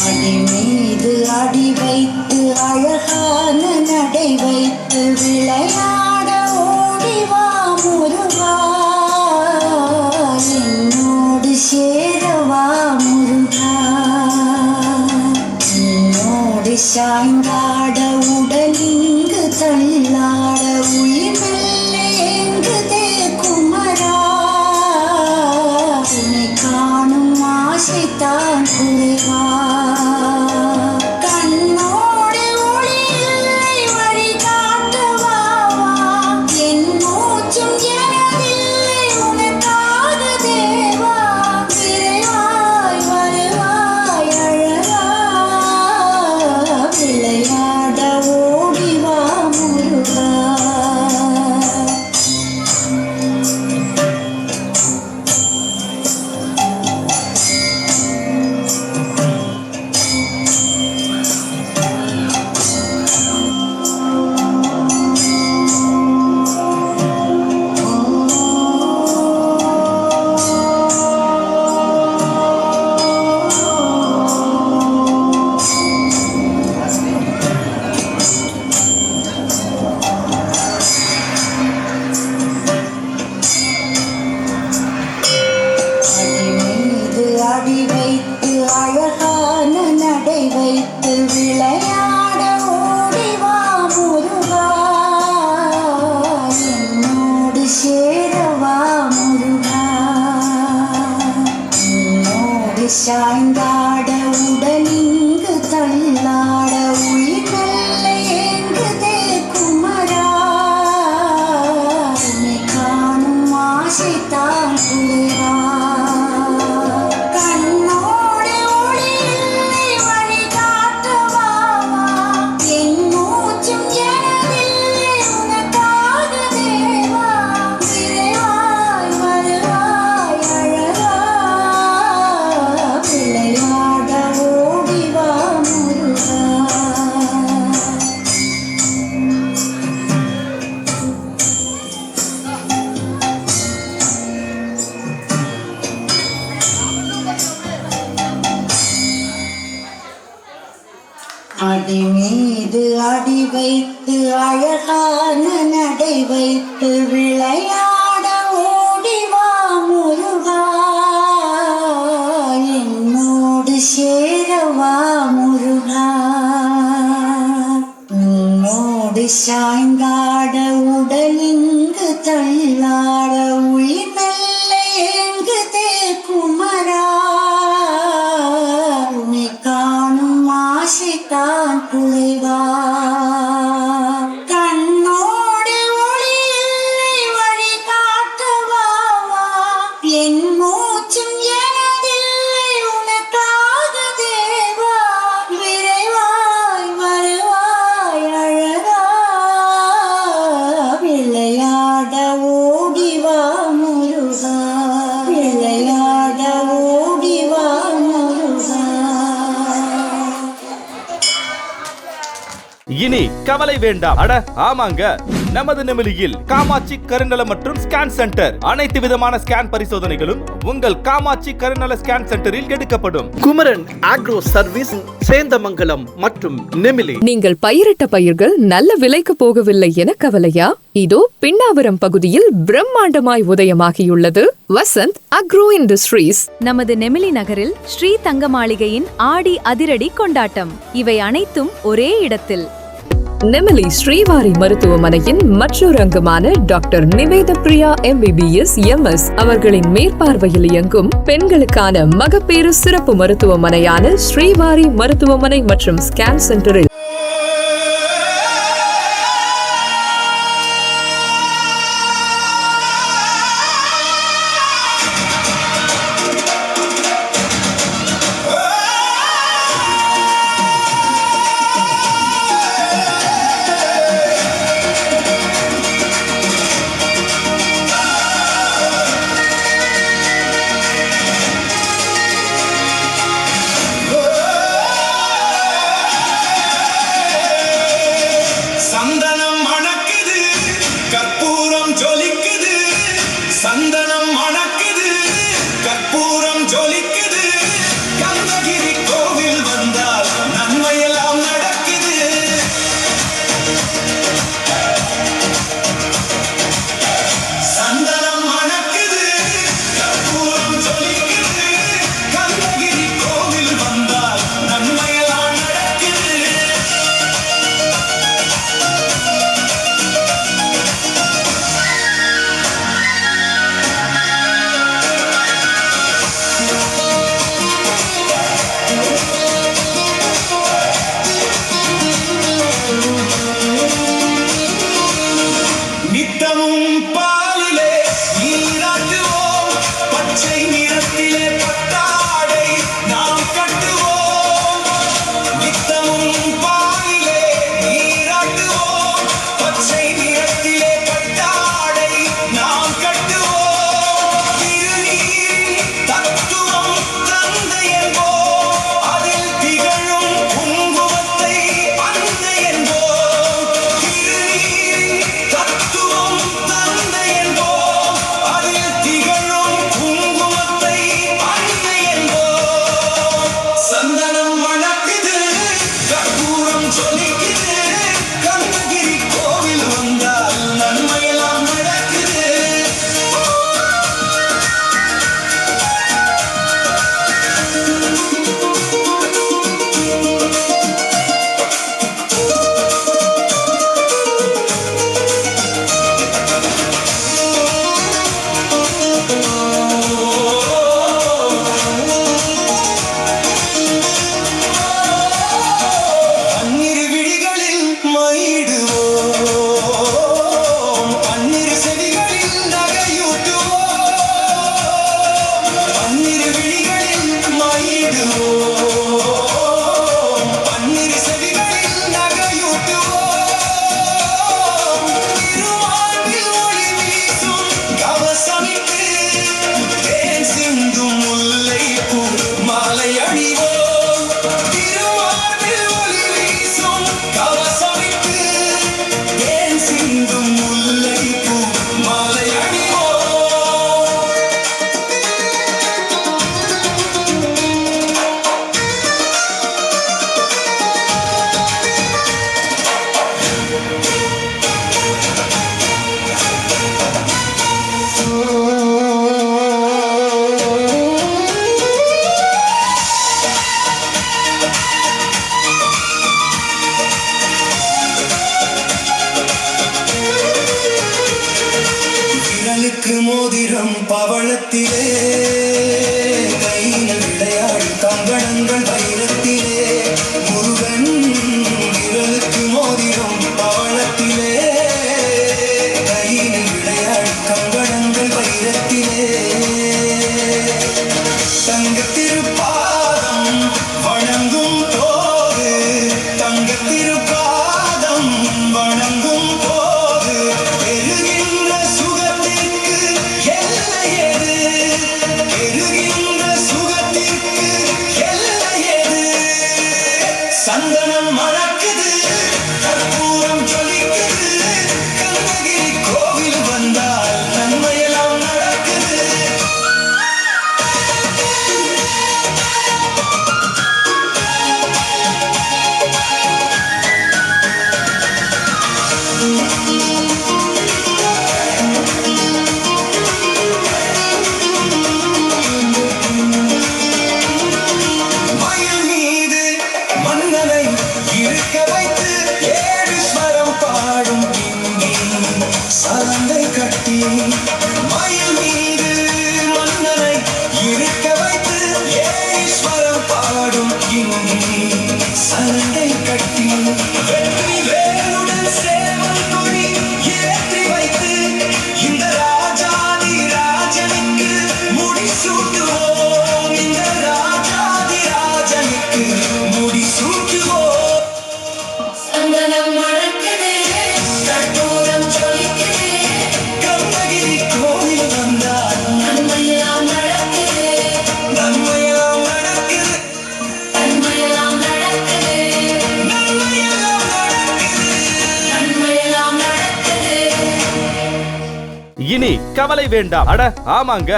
அடி மீது அடி வைத்து அழகான நடை வைத்து விளையாட ஓடிவா முருகா, என்னோடு சேரவா முருகா. என்னோடு சாய்ந்தாட உடலிங்கு தள்ளாட உயிர் மெல்ல ஏங்குதே குமரா, உன்னை காணும் ஆசைத்தான் குறைவா. அடி வைத்து அழகான நடை வைத்து விளையாட ஓடிவா முருகா, என்னோடு சேரவா முருகா. என்னோடு சாய்ந்தாட உடலிங்கு தள்ளாட உயிர் மெல்ல ஏங்குதே குமரா, உன்னை காணும் ஆசைத்தான் குறைவா. அடி மீது அடி வைத்து அழகான நடை வைத்து விளையாட ஓடிவா முருகா, என்னோடு சேரவா முருகா. உன்னோடு சாய்ந்தாட உடலிங்கு தள்ளாட உயிர் மெல்ல ஏங்குதே குமரா, உன்னை காணும் ஆசைத்தான் குறைவா. கண்ணோடு ஒளி இல்லை வழி காட்டவா, என் மூச்சும் எனதில்லை உனக்காக தேவா. விரைவாய் வருவாய் அழகா, விளையாட ஓடிவா முருகா, விளையாட ஓடிவா முருகா. இனி கவலை வேண்டாம். அட ஆமாங்க, நமது நெமிலியில் காமாட்சி கருநல மற்றும் ஸ்கேன் சென்டர். அனைத்து விதமான ஸ்கேன் பரிசோதனைகளும் உங்கள் காமாட்சி கருநல ஸ்கேன் சென்டரில் எடுக்கப்படும். குமரன் ஆக்ரோ சர்வீஸ், சேந்தமங்கலம் மற்றும் நெமிலி. நீங்கள் பயிரிட்ட பயிர்கள் நல்ல விலைக்கு போகவில்லை என கவலையா? இதோ பின்னாவரம் பகுதியில் பிரம்மாண்டமாய் உதயமாகியுள்ளது வசந்த் அக்ரோ இண்டஸ்ட்ரீஸ். நமது நெமிலி நகரில் ஸ்ரீ தங்க மாளிகையின் ஆடி அதிரடி கொண்டாட்டம். இவை அனைத்தும் ஒரே இடத்தில். நெமிலி ஸ்ரீவாரி மருத்துவமனையின் மற்றொரு அங்கமான டாக்டர் நிவேத பிரியா MBBS MS அவர்களின் மேற்பார்வையில் இயங்கும் பெண்களுக்கான மகப்பேறு சிறப்பு மருத்துவமனையான ஸ்ரீவாரி மருத்துவமனை மற்றும் ஸ்கேன் சென்டரில் மோதிரம் பவளத்திலே, கையில் விளையாடி கங்கணங்கள் வைரத்திலே, முருகன் விரலுக்கு மோதிரம் பவளத்திலே, கையில் விளையாடி கங்கணங்கள் வைரத்திலே, தங்க திருப்பாதம் வணங்கும் போது, தங்க திருப்பாதம் வணங்கும் போது பெறுகின்ற சுகத்திற்கு எல்லை ஏது, பெறுகின்ற சுகத்திற்கு எல்லை ஏது. சந்தனம் மணக்குது, கற்பூரம் ஜொலிக்குது, கண்ணகிரி கோவில் வந்தால் நன்மையெல்லாம் நடக்குது. மயில் மீது மன்னனை இருக்க வைத்து ஏழீஸ்வரம் பாடும் கிங்கி சலங்கை கட்டி, மயில் மீது மன்னனை இருக்க வைத்து ஏழீஸ்வரம் பாடும் கிங்கி சலங்கை கட்டி, வெற்றி வேலுடன் சேவல் கொடி ஏற்றி வைத்து இந்த ராஜாதி ராஜனுக்கு முடிசூட்டுவோம், இந்த ராஜாதி ராஜனுக்கு முடிசூட்டுவோம். சந்தனம் மணக்குதே, கற்பூரம் ஜொலிக்குதே, கண்ணகிரி கோவில் வந்தால் நன்மையெல்லாம் நடக்குதே, நன்மையெல்லாம் நடக்குது, நன்மையெல்லாம் நடக்குதே, நன்மையெல்லாம் நடக்குது. நன்மையெல்லாம் நடக்குதே. இனி கவலை வேண்டாம். அட ஆமாங்க,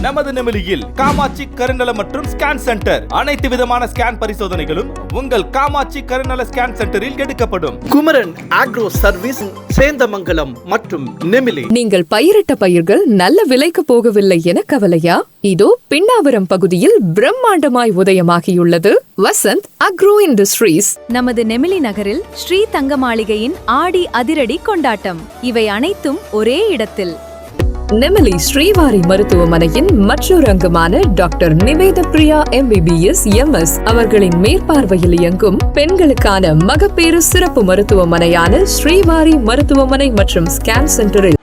நமது நெமிலியில் காமாட்சி கருநல மற்றும் ஸ்கேன் சென்டர். அனைத்து விதமான ஸ்கேன் பரிசோதனைகளும் உங்கள் காமாட்சி கருநல ஸ்கேன் சென்டரில் எடுக்கப்படும். குமரன் ஆக்ரோ சர்வீஸ் சேந்தமங்கலம் மற்றும் நெமிலி. நீங்கள் பயிரிட்ட பயிர்கள் நல்ல விலைக்கு போகவில்லை என கவலையா? இதோ பின்னாவரம் பகுதியில் பிரம்மாண்டமாய் உதயமாகியுள்ளது வசந்த் அக்ரோ இண்டஸ்ட்ரீஸ். நமது நெமிலி நகரில் ஸ்ரீ தங்க மாளிகையின் ஆடி அதிரடி கொண்டாட்டம். இவை அனைத்தும் ஒரே இடத்தில். நெமிலி ஸ்ரீவாரி மருத்துவமனையின் மற்றொரு அங்கமான டாக்டர் நிவேத பிரியா MBBS MS அவர்களின் மேற்பார்வையில் இயங்கும் பெண்களுக்கான மகப்பேறு சிறப்பு மருத்துவமனையான ஸ்ரீவாரி மருத்துவமனை மற்றும் ஸ்கேன் சென்டரில்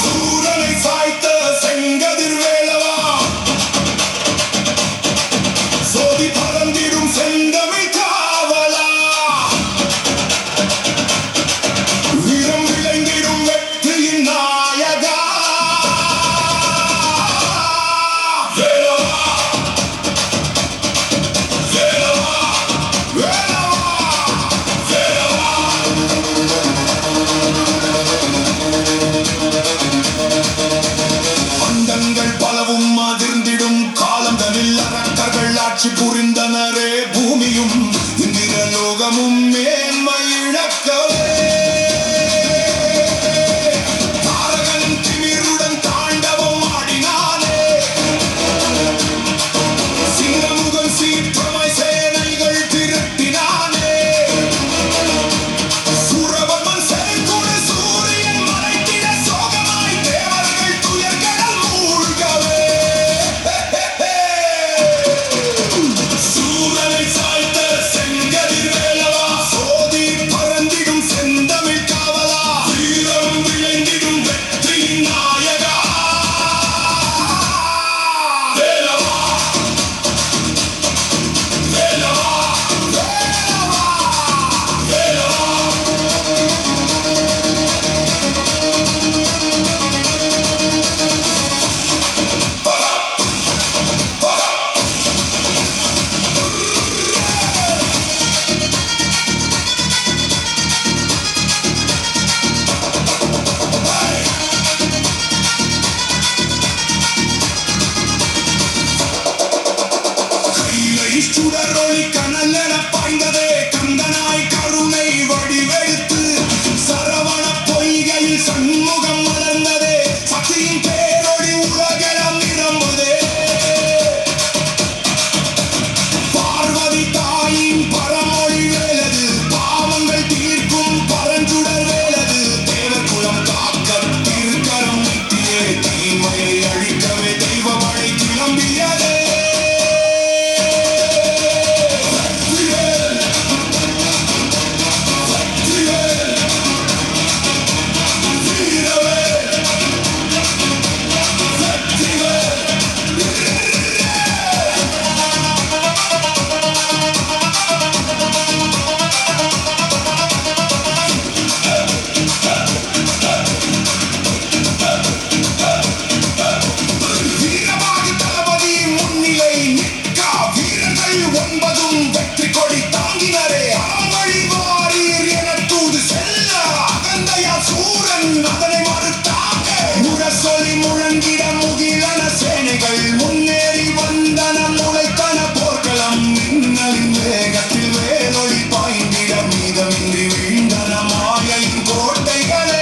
சூரனை சண்முகம் மலர்ந்ததே சக்தியின் பேரொளி உலகெல்லாம் நிரம்புதே பார்வதி தாயின் பரமொழி வேலது பாவங்கள் தீர்க்கும் பரஞ்சுடர் வேலது தேவகுலம் காக்க திருக்கரம் நீட்டியே தீமையை அழிக்கவே தெய்வ மழை கிளம்பியதே வீரபாகு தளபதி முன்னிலை நிற்க வீரர்கள் 9 வெற்றி கொடி தாங்கினரே அறவழி வாரீர் என தூது செல்ல அகந்தையா சூரன் அதனை மறுத்தாங்க முரசொலி முழங்கிட முகிலன சேனைகள் முன்னேறி வந்தன முளைத்தன போர்க்களம் மின்னலின் வேகத்தில் வேலொளி பாய்ந்திட மீதமின்றி வீழ்ந்தன மாயையின் கோட்டைகளே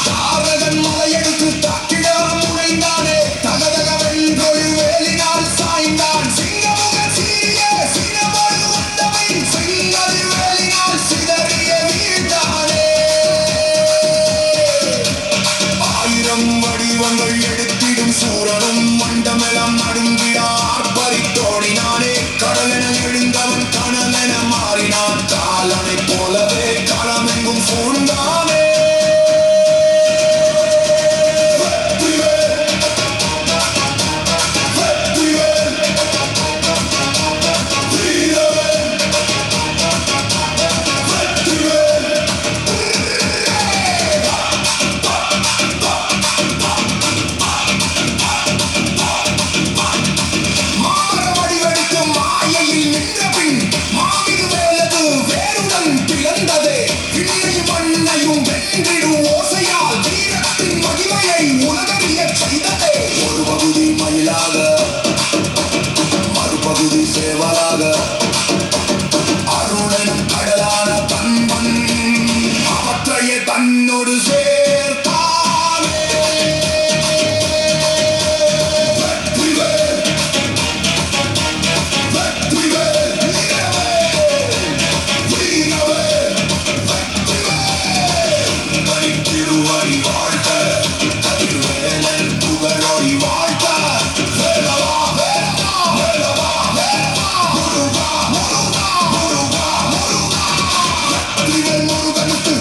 தாரகன் மலையெடுத்து தாக்கிட முனைந்தானே தகதகவென்றொரு வேலினால் சாய்ந்தான் சிங்கமுக சீரிய சினமொழு வந்தவை சிங்கது வேலினால் சிதறிய வீழ்ந்தானே 1000 வடிவங்கள் எடுத்திடும் சூரனும் மண்டமெல்லாம் நடுங்கிட ஆர்ப்பரித்தோடினானே கடலென எழுந்தவன் கனலென மாறினான் காலனை போலவே களமெங்கும் சூழ்ந்தானே மாறவடிவெடுத்து மாயையில் நின்ற பின் மாமிது வேலது வேருடன் பிளந்ததே விண்ணை மண்ணையும் வென்றிடும் ஓசையால் வீரத்தின் மகிமையை உலகறியச் செய்ததே ஒரு பகுதி மயிலாக மறுபகுதி சேவலாக அருளனும் கடலான தன்மன் அவற்றையே தன்னோடு சேர்த்தானே வெற்றிவேல் வெற்றிவேல் வீரவேல் வெற்றிவேல் திருவடி வாழ்க கதிர்வேலன் புகழொடி வாழ்க வேலவா வேலவா வேலவா வேலவா முருகா முருகா முருகா முருகா வெற்றிவேல் முருகனுக்கு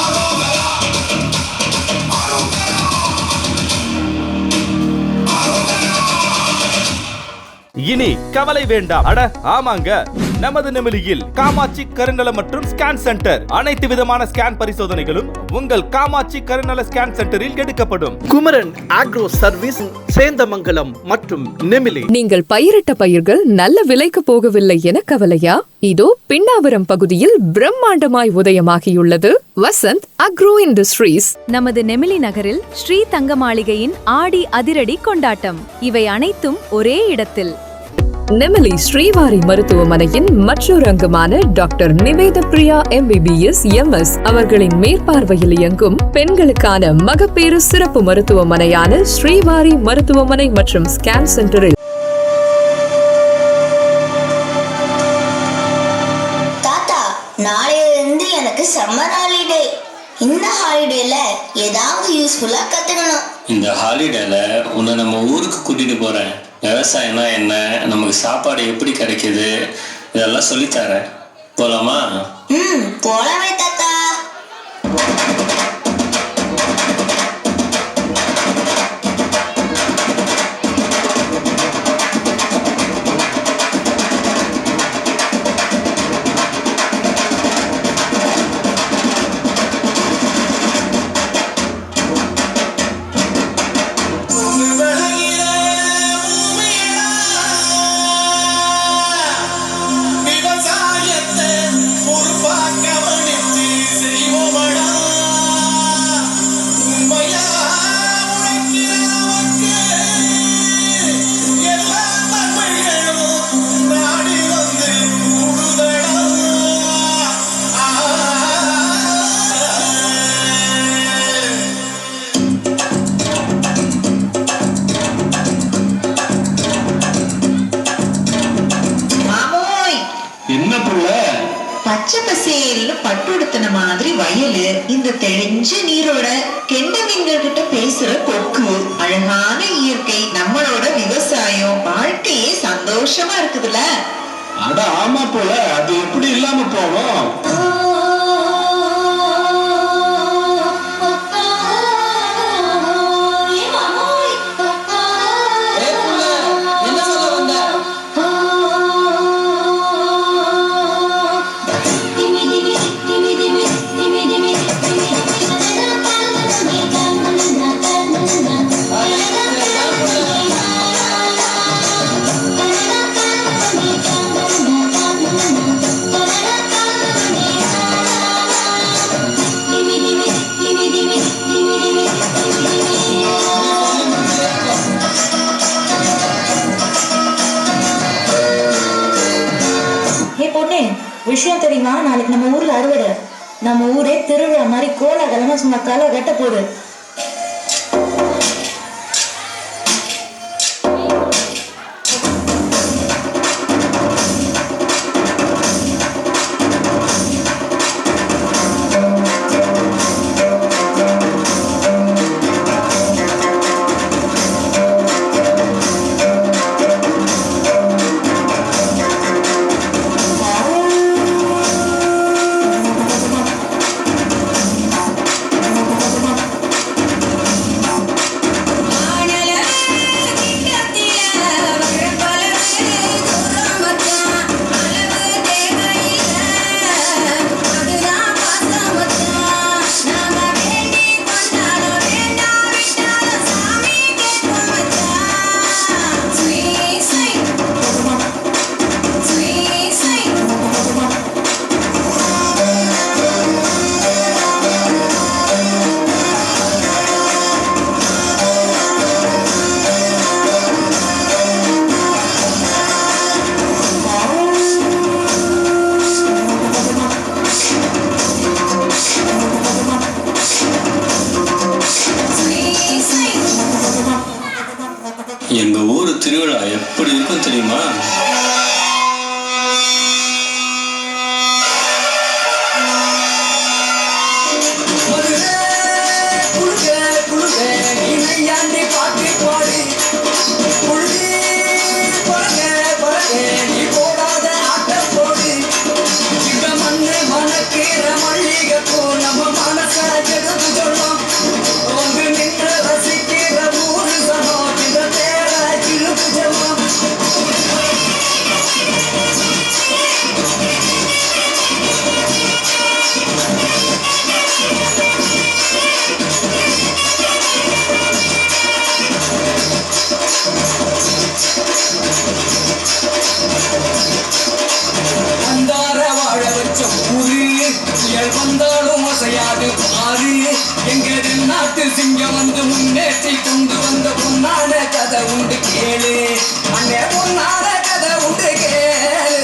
அரோகரா அரோகரா அரோகரா இனி கவலை வேண்டாம். அட ஆமாங்க, நமது நெமிலியில் காமாட்சி கருநல மற்றும் ஸ்கேன் சென்டர். அனைத்து விதமான ஸ்கேன் பரிசோதனைகளும் உங்கள் காமாட்சி கருநல ஸ்கேன் சென்டரில் எடுக்கப்படும். குமரன் ஆக்ரோ சர்வீஸ் சேந்தமங்கலம் மற்றும் நெமிலி. நீங்கள் பயிரிட்ட பயிர்கள் நல்ல விலைக்கு போகவில்லை என கவலையா? இதோ பின்னாவரம் பகுதியில் பிரம்மாண்டமாய் உதயமாகியுள்ளது வசந்த் அக்ரோ இண்டஸ்ட்ரீஸ். நமது நெமிலி நகரில் ஸ்ரீ தங்க மாளிகையின் ஆடி அதிரடி கொண்டாட்டம். இவை அனைத்தும் ஒரே இடத்தில். நெமிலி ஸ்ரீவாரி மருத்துவமனையின் மற்றொரு அங்கமான டாக்டர் நிவேத பிரியா MBBS MS அவர்களின் மேற்பார்வையில் இயங்கும் பெண்களுக்கான மகப்பேறு சிறப்பு மருத்துவமனையான ஸ்ரீவாரி மருத்துவமனை மற்றும் ஸ்கேன் சென்டரில் தாத்தா, நாளையிலிருந்து எனக்கு சம்மர் ஹாலிடே. இந்த ஹாலிடேல ஏதாவது யூஸ்ஃபுல்லா கத்துக்கணும். இந்த ஹாலிடேல உன்னை நம்ம ஊருக்கு கூட்டிட்டு போறேன். விவசாயம்னா என்ன, நமக்கு சாப்பாடு எப்படி கிடைக்குது, இதெல்லாம் சொல்லித்தரேன். போலாமா? போலாமே தாத்தா. பச்சைப்பயல்னு பட்டுடுத்தின மாதிரி வயலு, இந்த தெளிஞ்ச நீரோட கெண்ட மீன்கள் கிட்ட பேசுற கொக்கு, அழகான இயற்கை, நம்மளோட விவசாயம், வாழ்க்கையே சந்தோஷமா இருக்குதுல்ல. அட ஆமா போல, அது எப்படி இல்லாம போவோம்? விஷயம் தெரியுமா? நாளைக்கு நம்ம ஊர்ல அறுவடை. நம்ம ஊரே திருவிழா மாதிரி கோலாகலமா சும்மா களை கட்ட போகுது. எங்க ஊர் திருவிழா எப்படி இருக்கும் தெரியுமா? வந்தாலும் அசையாது பாரு, எங்க நாட்டு சிங்கம் வந்து முன்னேற்றி கொண்டு வந்த பொன்னான கதை உண்டு கேளு, அண்ணே பொன்னான கதை உண்டு கேளு.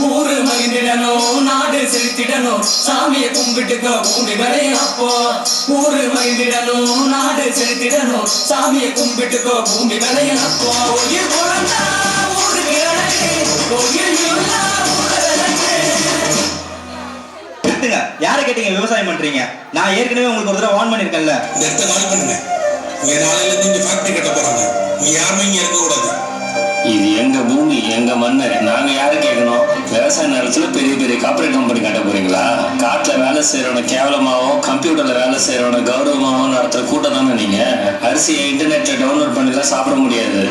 ஊரு மகிழ்ந்திடணும், நாடு செலுத்திடணும், சாமியை கும்பிட்டுக்க பூமி விளையும் அப்போ. ஊரு மகிழ்ந்திடணும், நாடு செலுத்திடணும், சாமியை கும்பிட்டுக்க பூமி விளையும் அப்போ. உயிர் குழந்தா ஊரு கிழக்கு, உயிர் இல்லா யாரை கேட்டீங்க விவசாயம் பண்றீங்க? நான் ஏற்கனவே உங்களுக்கு ஒரு தடவை வார்ன் பண்ணிருக்கேன்ல. நெட்ட கால் பண்ணுங்க. இங்க நாளையில இருந்து இங்க ஃபேக்டரி கட்ட போறாங்க. நீங்க யாருமே இங்க இருக்க கூடாது. இது எங்க பூமி, எங்க மண்ணு, நாங்க யாரு கேட்கணும்? விவசாய நிலத்துல பெரிய பெரிய கார்பரேட் கம்பெனி கட்ட போறீங்களா? காட்டுல வேலை செய்யறவன கேவலமாவும், கம்ப்யூட்டர்ல வேலை செய்யறவன கௌரவமாவும் நடத்துற கூட்டம் தானே நீங்க. அரிசியை இன்டர்நெட்ல டவுன்லோட் பண்ணிலாம் சாப்பிட முடியாது,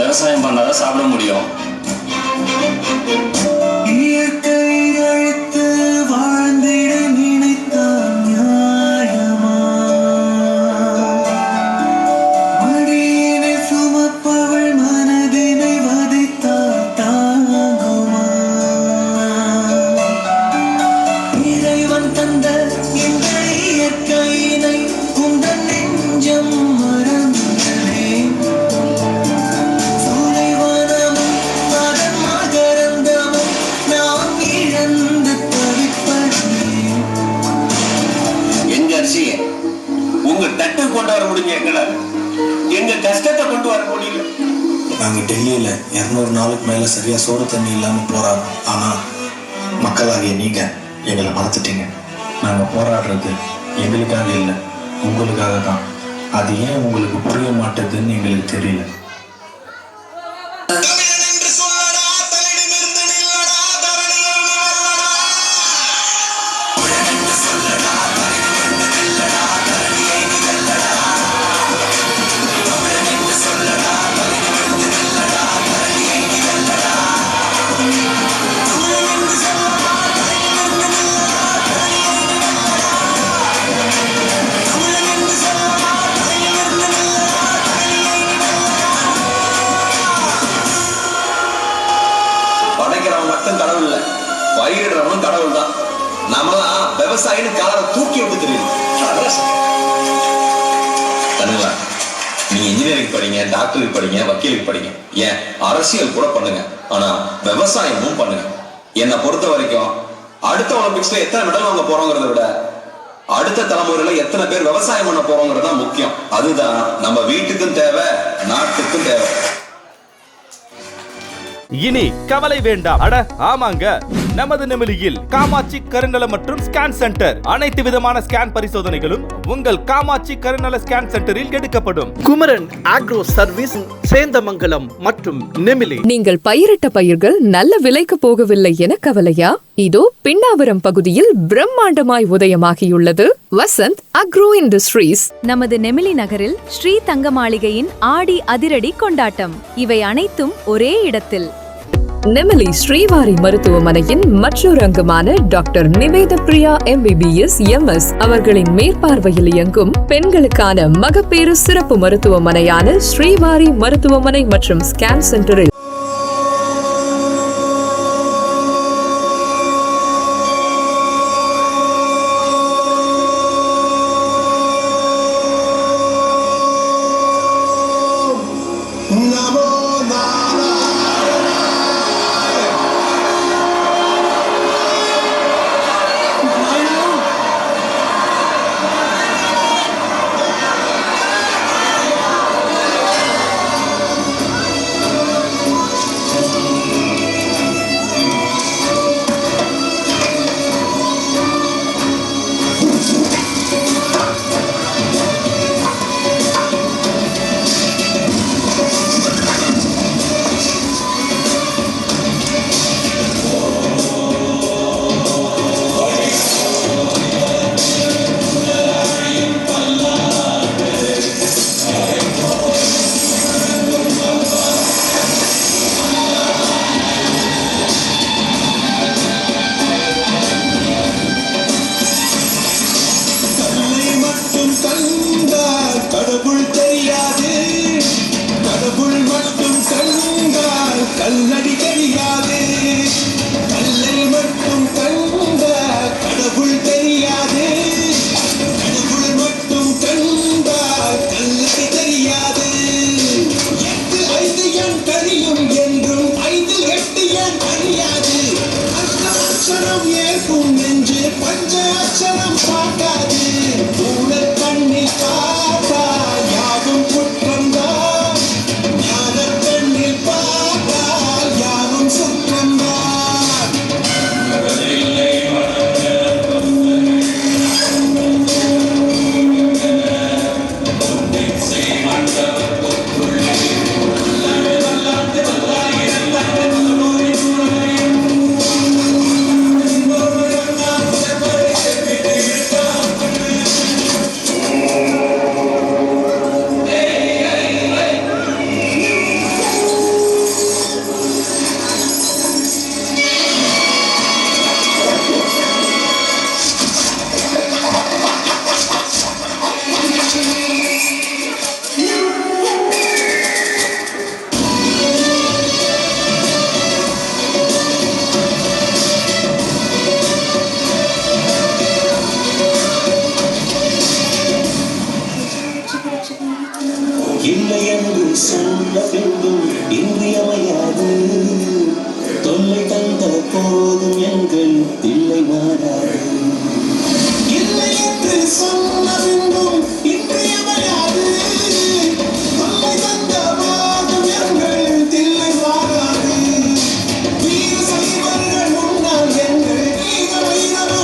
விவசாயம் பண்ணாதான் சாப்பிட முடியும். நாங்க டெல்லியில 200 நாளுக்கு மேல சரியா சோறு தண்ணி இல்லாம போறாங்க. ஆனா மக்களாகிய நீங்க எங்களை மறந்துட்டீங்க. நாங்கள் போராடுறது எங்களுக்காக இல்லை, உங்களுக்காக தான். அது ஏன் உங்களுக்கு புரிய மாட்டேதுன்னு எங்களுக்கு தெரியல. படைக்கிறவன் மட்டும் கடவுள் இல்லை, பயிரிடுறவனும் கடவுள் தான். நம்மளாம் விவசாயின்னு கலரை தூக்கி விட்டு தெரியும். தனுங்களா, நீங்க இன்ஜினியரிங் படிங்க, டாக்டருக்கு படிங்க, வக்கீலுக்கு படிங்க, ஏன் அரசியல் கூட பண்ணுங்க. ஆனா விவசாயமும் பண்ணுங்க. என்னை பொறுத்த வரைக்கும் அடுத்த ஒலிம்பிக்ஸ்ல எத்தனை மெடல் வாங்க போறோங்கிறத விட அடுத்த தலைமுறையில எத்தனை பேர் விவசாயம் பண்ண போறோங்கிறது தான் முக்கியம். அதுதான் நம்ம வீட்டுக்கும் தேவை, நாட்டுக்கும் தேவை. இனி கவலை வேண்டாம். அட ஆமாங்க, நமது நெமிலியில் காமாட்சி கருநல மற்றும் ஸ்கேன் சென்டர். அனைத்து விதமான ஸ்கேன் பரிசோதனைகளும் உங்கள் காமாட்சி கருநல ஸ்கேன் சென்டரில் எடுக்கப்படும். குமரன் ஆக்ரோ சர்வீஸ், சேந்தமங்கலம் மற்றும் நெமிலி. நீங்கள் பயிரிட்ட பயிர்கள் நல்ல விலைக்கு போகவில்லை என கவலையா? இதோ பின்னாவரம் பகுதியில் பிரம்மாண்டமாய் உதயமாகியுள்ளது வசந்த் அக்ரோ இண்டஸ்ட்ரீஸ். நமது நெமிலி நகரில் ஸ்ரீ தங்க மாளிகையின் ஆடி அதிரடி கொண்டாட்டம். இவை அனைத்தும் ஒரே இடத்தில். நெமிலி ஸ்ரீவாரி மருத்துவமனையின் மற்றொரு அங்கமான டாக்டர் நிவேத பிரியா MBBS MS அவர்களின் மேற்பார்வையில் இயங்கும் பெண்களுக்கான மகப்பேறு சிறப்பு மருத்துவமனையான ஸ்ரீவாரி மருத்துவமனை மற்றும் ஸ்கேன் சென்டரில் இல்லை என்று சொல்ல வேண்டும் இன்றியமையாது. தொல்லை தந்த போதும் எங்கள் தில்லை மாறாது. இல்லை என்று சொல்ல வேண்டும் இன்றியமையாது. தொல்லை தந்த போதும் எங்கள் தில்லை மாறாது. வீர சைவர்கள் முன்னால் எங்கள் வீர வைரவோ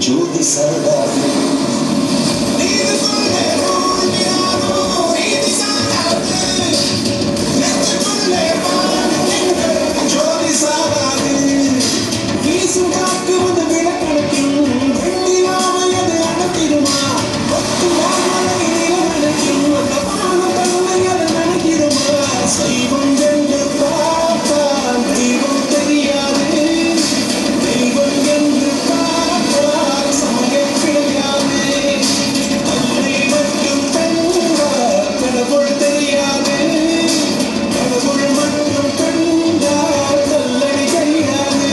ஜோதி சாகாது ஜோதி சாகாது வீசும் காற்று வந்து விளக்கணக்கும் வெள்ளியாமையது அடத்திடுமா பத்து வாழை நிலவடைக்கும் அந்த பானம் தன்னை அது நினைக்கிறோமா சைவம் என்று பார்த்தால் தெய்வம் தெரியாது தெய்வம் என்று பார்த்தால் சமயம் கிடையாது தன்னை மட்டும் கண்டால் கடவுள் தெரியாது கடவுள் மட்டும் கண்டால் கல்லடி தெரியாது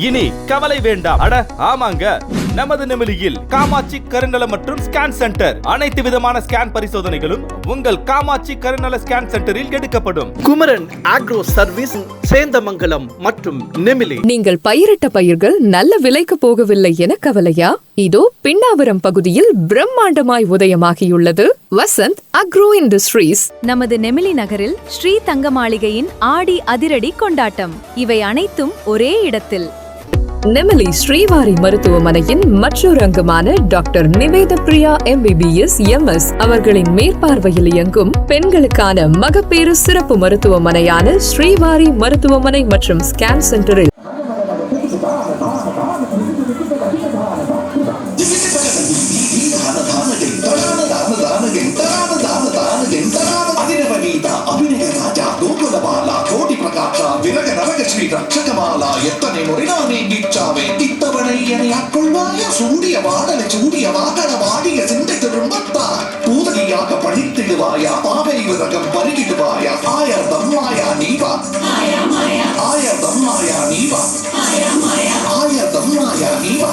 இனி கவலை வேண்டாம். அட ஆமாங்க, நமது நெமிலியில் காமாட்சி கருநல மற்றும் ஸ்கேன் சென்டர். அனைத்து விதமான ஸ்கேன் பரிசோதனைகளும் உங்கள் காமாட்சி கருநல ஸ்கேன் சென்டரில் எடுக்கப்படும். குமரன் ஆக்ரோ சர்வீஸ், சேந்தமங்கலம் மற்றும் நெமிலி. நீங்கள் பயிரிட்ட பயிர்கள் நல்ல விலைக்கு போகவில்லை என கவலையா? இதோ பின்னாவரம் பகுதியில் பிரம்மாண்டமாய் உதயமாகியுள்ளது வசந்த் அக்ரோ இண்டஸ்ட்ரீஸ். நமது நெமிலி நகரில் ஸ்ரீ தங்க மாளிகையின் ஆடி அதிரடி கொண்டாட்டம். இவை அனைத்தும் ஒரே இடத்தில். நெமிலி ஸ்ரீவாரி மருத்துவமனையின் மற்றொரு அங்கமான டாக்டர் நிவேத பிரியா MBBS MS அவர்களின் மேற்பார்வையில் இயங்கும் பெண்களுக்கான மகப்பேறு சிறப்பு மருத்துவமனையான ஸ்ரீவாரி மருத்துவமனை மற்றும் ஸ்கேன் சென்டரில் எத்தனை முறை நான் நீங்கிச்சாவே இத்தவணை என்னை அக்கொள்வாய சூடிய வாடலை சூடிய வாகன வாடிய சிந்தை திரும்பத்தா பூதகியாக பழித்திடுவாயா பாவை விரகம் பருகிடுவாயா ஆயர் தம்மாயா நீவா ஆயர் தம்மாயா நீவா ஆயர் தம்மாயா நீவா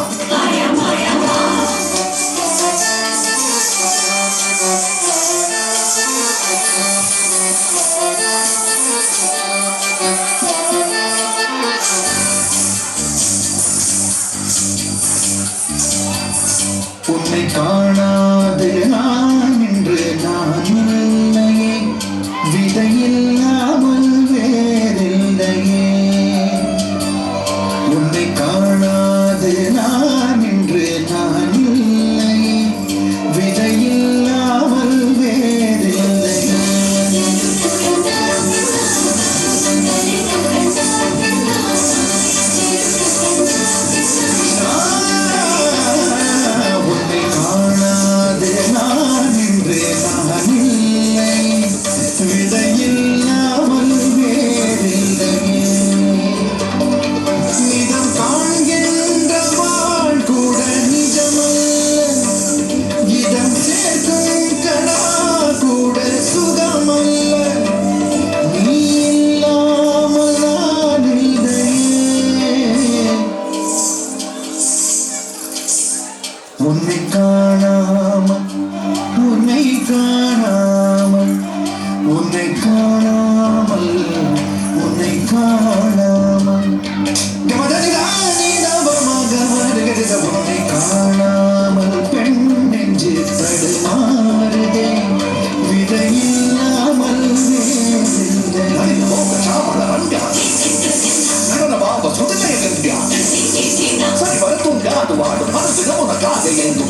உன்னை காணாது நான் என்று நான் இல்லையே விதையில்லாமல் வேறில்லையே உன்னை காணாது நான் என்று நான் இல்லையே விதையில்லாமல் வேறில்லையே உன்னை காணாமல் உன்னை காணாமல் உன்னை காணாமல் உன்னை காணாமல் உன்னை காணாமல் பெண் நெஞ்சு தடுமாறுதே விதையில்லாமல் சரி வருத்தும் காது வாடும் மனசு உனக்காக எங்கு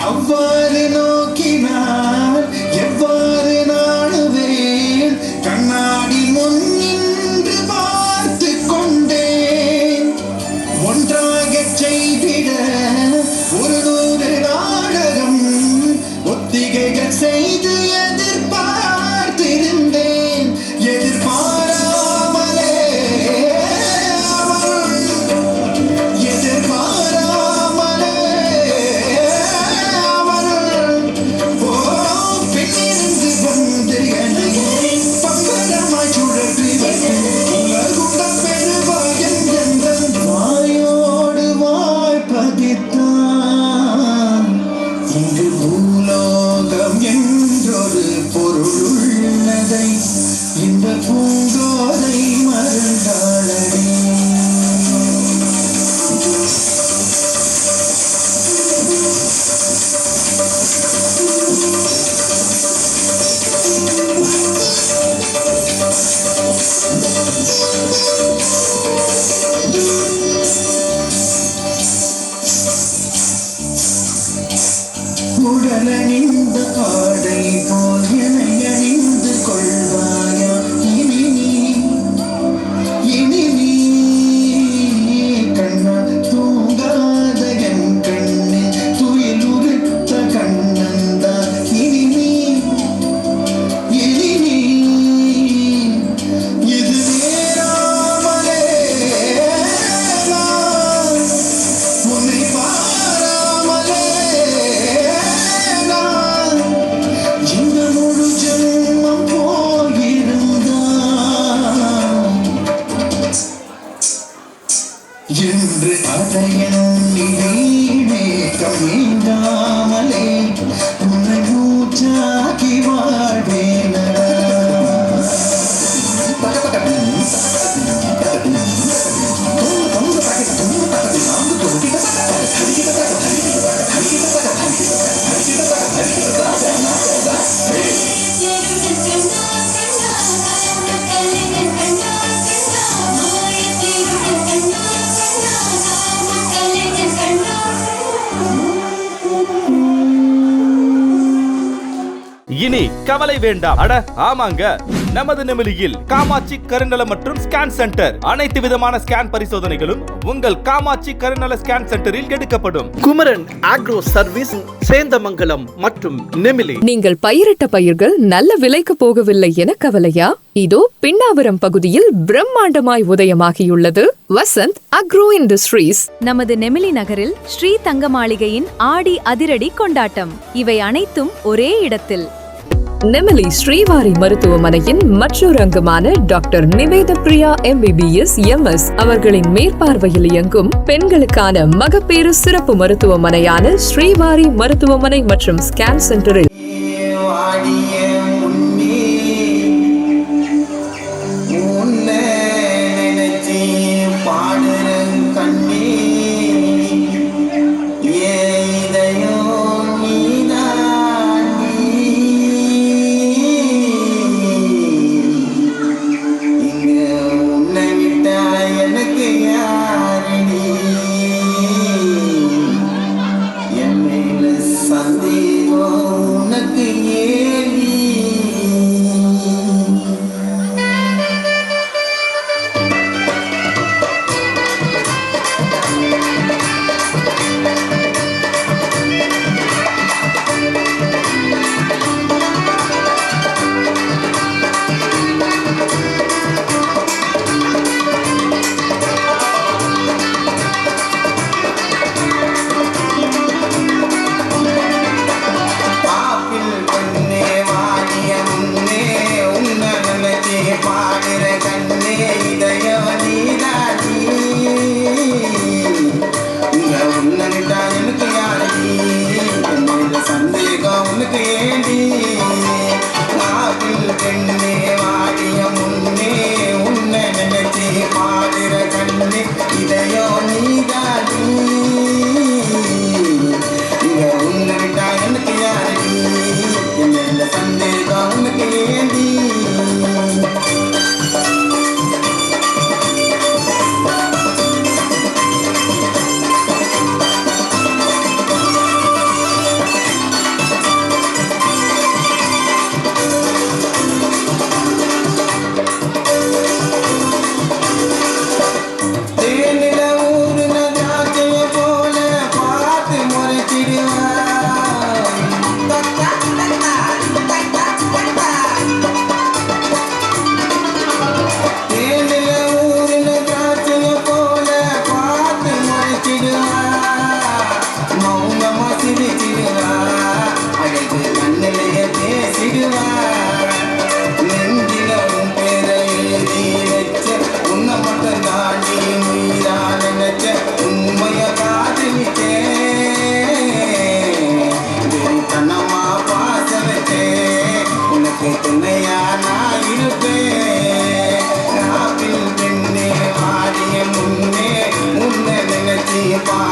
அவ்வாறு நோக்கினார் எவ்வாறு நாடுவேன் கண்ணாடி முன்னின்று பார்த்து கொண்டேன் ஒன்றாக செய்திட ஒரு 100 நாடகம் ஒத்திகைகள் செய்து எதிர்பார்த்திருந்தேன் இந்த பூங்கோதை மறந்தாளடி. உடலணிந்த ஆடை போல் என்னை அணிந்து கொள்வாயா இனி நீ கண்ணா தூங்காத என் கண்ணில் துயில் உறுத்த கண்ணந்தா இனி நீ இது நேராமலே உன்னை பாராமலே இந்த முழு ஜென்மம் போயிருந்தா என்று அதையண்ணி மேகம் நீங்காமலே உன்னை மூச்சாக்கி வாழ்வேன. இனி கவலை வேண்டாம். அட ஆமாங்க, நமது நெமிலியில் காமாட்சி கருநல மற்றும் ஸ்கேன் சென்டர். அனைத்து விதமான ஸ்கேன் பரிசோதனைகளும் உங்கள் காமாட்சி கருநல ஸ்கேன் சென்டரில் எடுக்கப்படும். குமரன் ஆக்ரோ சர்வீஸ் சேந்தமங்கலம் மற்றும் நெமிலி. நீங்கள் பயிரிட்ட பயிர்கள் நல்ல விலைக்கு போகவில்லை என கவலையா? இதோ பின்னாவரம் பகுதியில் பிரம்மாண்டமாய் உதயமாகியுள்ளது வசந்த் அக்ரோ இண்டஸ்ட்ரீஸ். நமது நெமிலி நகரில் ஸ்ரீ தங்க மாளிகையின் ஆடி அதிரடி கொண்டாட்டம். இவை அனைத்தும் ஒரே இடத்தில். நெமிலி ஸ்ரீவாரி மருத்துவமனையின் மற்றொரு அங்கமான டாக்டர் நிவேத பிரியா MBBS MS அவர்களின் மேற்பார்வையில் இயங்கும் பெண்களுக்கான மகப்பேறு சிறப்பு மருத்துவமனையான ஸ்ரீவாரி மருத்துவமனை மற்றும் ஸ்கேன் சென்டரில் உனக்கு ஏன்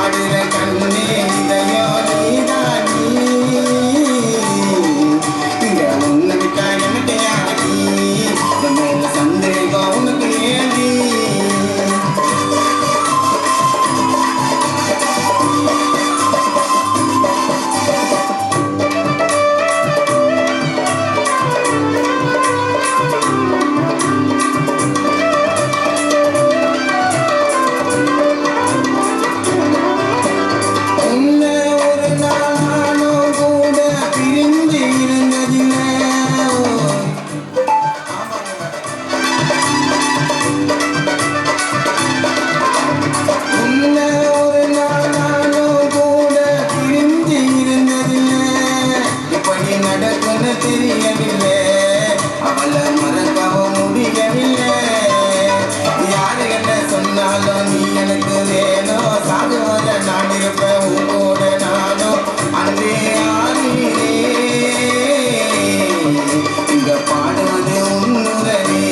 பாடுற கண்ணே இதையோ நீதானி இங்க உன்னை விட்டா எனக்கு யாரி மேல சந்தேகம் உனக்கு ஏந்தி தெரியவில்லை அவளை மறக்கவும் முடியவில்லை யாரு என்ன சொன்னாலும் நீ எனக்கு வேணும் சாகுவத நான் இருப்பேன் உங்களோட நானும் அன்பே ஆகிறே இங்க பாடுவது உன்னுடனே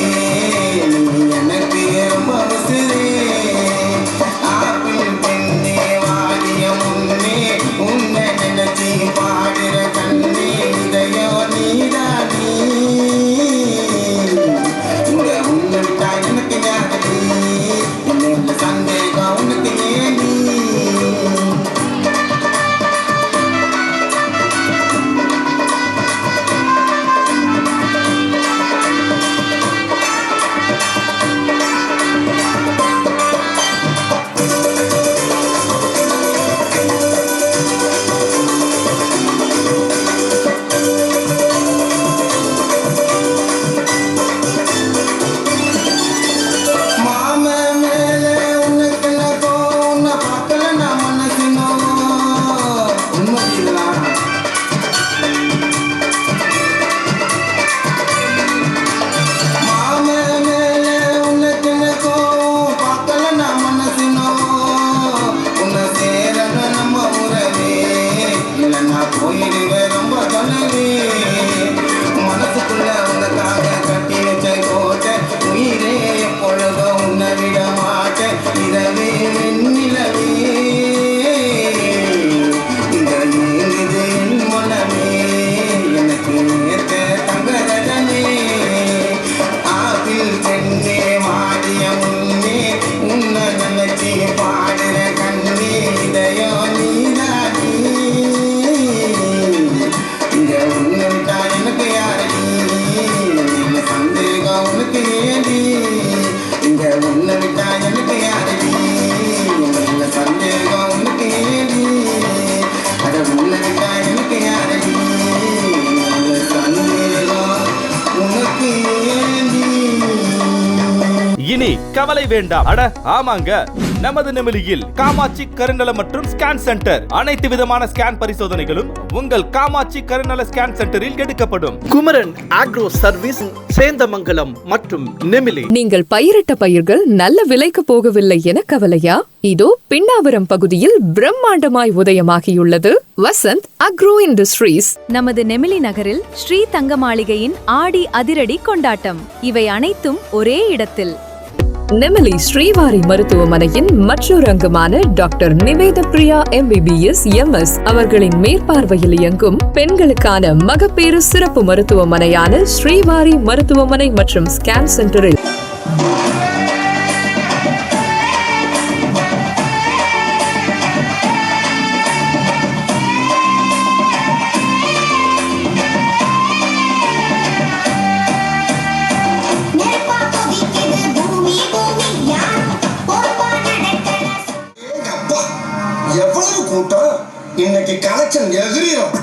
நீ எனக்கு ரொம்ப உசுரே ஆப்பிள் பெண்ணே வாடிய முன்னே உன்னை நினைச்சி பாடுற கண்ணே இதையோ நீதானி இங்க உன்னை விட்டா எனக்கு யாரு என்ன சந்தேகம் உனக்கு ஏனி போயிடுவேன் ரொம்ப தொலைவே மனசுக்குள்ள உனக்காக கட்டி வச்ச கோட்டை உயிரே எப்பொழுதும் உன்னை விட மாட்டேன் இரவே வெண்ணிலவே இந்த ஏங்குது என் மனமே எனக்கு ஏற்ற தங்கரதனே ஆப்பிள் பெண்ணே வாடிய முன்னே உன்னை நினைச்சி பாடுற கண்ணே இதையோ நீதானி இங்க உன்னை விட்டா எனக்கு யாரடி என்ன சந்தேகம் உனக்கு ஏடி இங்க உன்னை விட்டா எனக்கு யாரடி என்ன சந்தேகம் உனக்கு ஏடி அட உன்னை விட்டா எனக்கு யாரடி என்ன சந்தேகம் உனக்கு ஏடி இனி கவலை வேண்டாம். அட ஆமாங்க, நமது நெமிலியில் காமாட்சி கருநல மற்றும் ஸ்கேன் சென்டர். அனைத்து விதமான ஸ்கேன் பரிசோதனைகளும் உங்கள் காமாட்சி கருநல ஸ்கேன் சென்டரில் எடுக்கப்படும். குமரன் ஆக்ரோ சர்வீஸ் சேந்தமங்கலம் மற்றும் நெமிலி. நீங்கள் பயிரிட்ட பயிர்கள் நல்ல விலைக்கு போகவில்லை என கவலையா? இதோ பின்னாவரம் பகுதியில் பிரம்மாண்டமாய் உதயமாகியுள்ளது வசந்த் அக்ரோ இண்டஸ்ட்ரீஸ். நமது நெமிலி நகரில் ஸ்ரீ தங்க மாளிகையின் ஆடி அதிரடி கொண்டாட்டம். இவை அனைத்தும் ஒரே இடத்தில். நெமிலி ஸ்ரீவாரி மருத்துவமனையின் மற்றொரு அங்கமான டாக்டர் நிவேத பிரியா MBBS MS அவர்களின் மேற்பார்வையில் இயங்கும் பெண்களுக்கான மகப்பேறு சிறப்பு மருத்துவமனையான ஸ்ரீவாரி மருத்துவமனை மற்றும் ஸ்கேன் சென்டரில் எவ்வளவு கூட்டம் இன்னைக்கு கலெக்ஷன் எகிரியும்.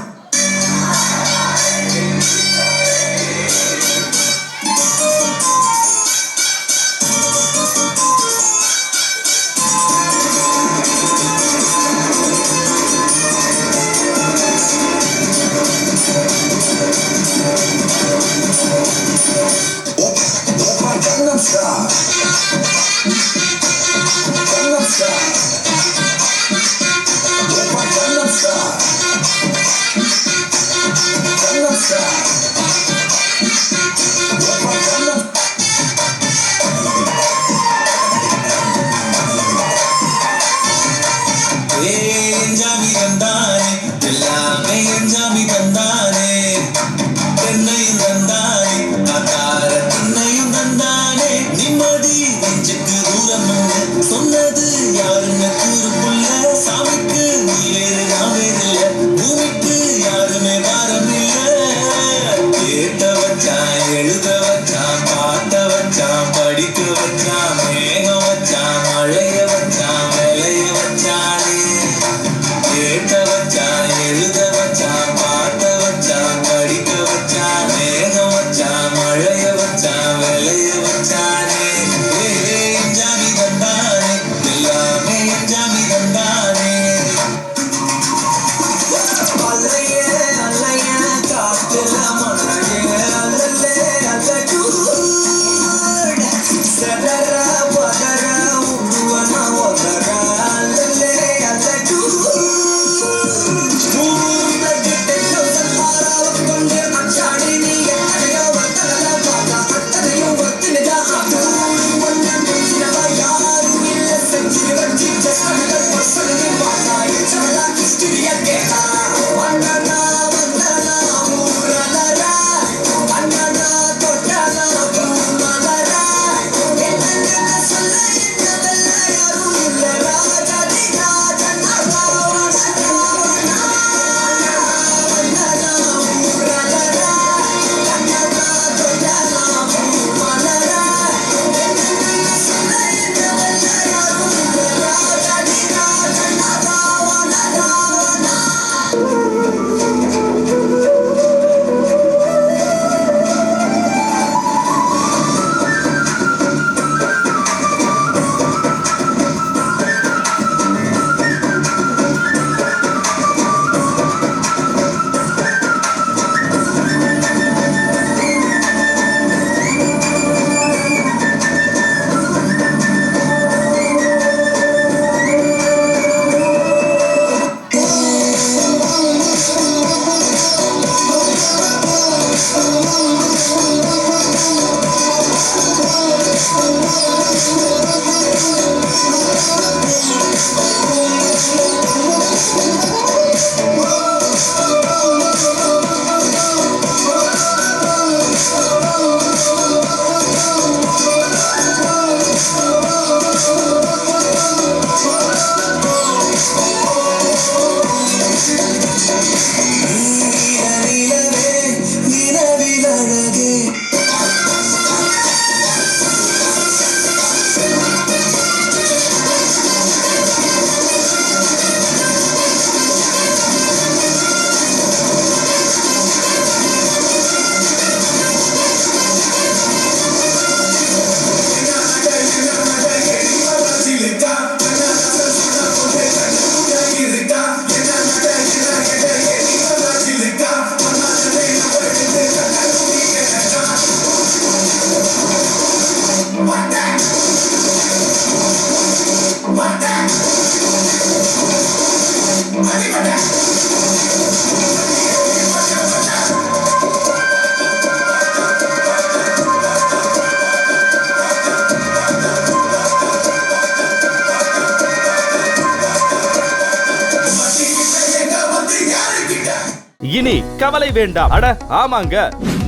இனி கவலை வேண்டாம். அட ஆமாங்க,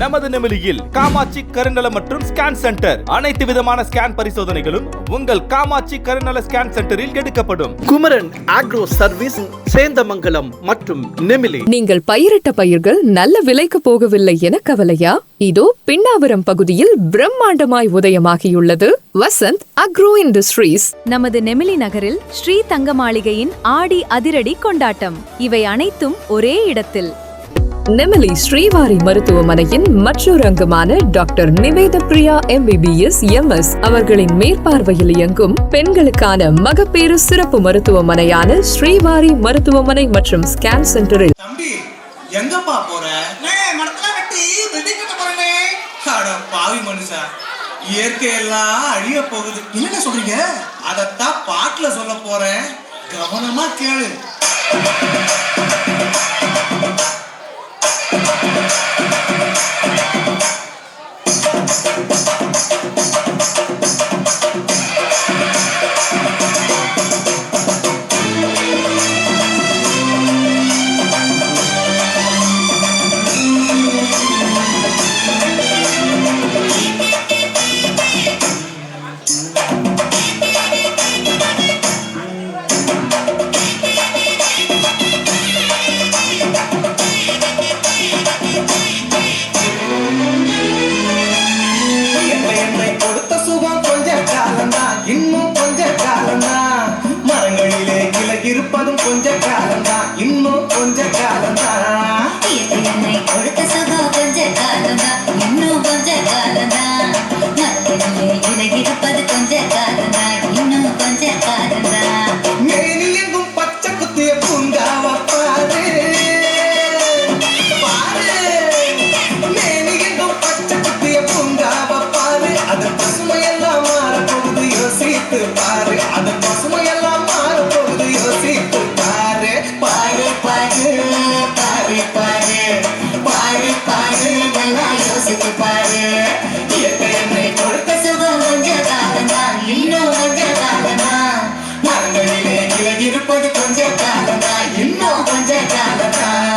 நமது நெமிலியில் காமாட்சி கருநல மற்றும் ஸ்கேன் சென்டர். அனைத்து விதமான ஸ்கேன் பரிசோதனைகளும் உங்கள் காமாட்சி கருநல ஸ்கேன் சென்டரில் எடுக்கப்படும். குமரன் ஆக்ரோ சர்வீஸ், சேந்தமங்கலம் மற்றும் நெமிலி. நீங்கள் பயிரிட்ட பயிர்கள் நல்ல விலைக்கு போகவில்லை என கவலையா? இதோ பின்னாவரம் பகுதியில் பிரம்மாண்டமாய் உதயமாகியுள்ளது வசந்த் அக்ரோ இண்டஸ்ட்ரீஸ். நமது நெமிலி நகரில் ஸ்ரீ தங்க மாளிகையின் ஆடி அதிரடி கொண்டாட்டம். இவை அனைத்தும் ஒரே இடத்தில். நெமிலி ஸ்ரீவாரி மருத்துவமனையின் மற்றொரு அங்கமான டாக்டர் நிவேத பிரியா MBBS MS அவர்களின் மேற்பார்வையில் இயங்கும் பெண்களுக்கான மகப்பேறு சிறப்பு மருத்துவமனையான ஸ்ரீவாரி மருத்துவமனை மற்றும் ஸ்கேன் சென்டரில் தம்பி எங்கப்பா போற? மரத்துல வெட்டி பில்டிங் கட்ட போறேனே. அட பாவி மனுஷா, இயற்கை எல்லாம் அழிய போகுது. என்ன சொல்றீங்க? அதத்தான் பாட்டுல சொல்ல போறேன், கவனமா கேளு. இருப்பதும் கொஞ்ச காலம்தான், இன்னும் கொஞ்ச காலம்தான். என்னை கொடுத்த சுகம் கொஞ்ச காலம்தான், இன்னும் கொஞ்ச காலம்தான். இருப்பது கொஞ்ச காலம்தான், இன்னும் கொஞ்ச காலம்தான். மேனி எங்கும் பச்சை குத்திய பூங்காவ பாரு பாரு. மேனி எங்கும் பச்சை குத்திய பூங்காவ பாரு. அது பசுமையெல்லாம் மாறப்போகுது, யோசித்து பாரு. அது பசுமையெல்லாம் மாறப்போகுது, யோசித்து பாரு. பாரு பாரு பாரு பாரு பாரு பாரு, நல்லா யோசித்து பாரு. என்னை கொடுத்த சுகம் கொஞ்ச காலம்தான், இன்னும் கொஞ்ச காலம்தான். மரங்களிலே கிளை இருப்பது கொஞ்ச காலம்தான், இன்னும் கொஞ்ச காலம்தான்.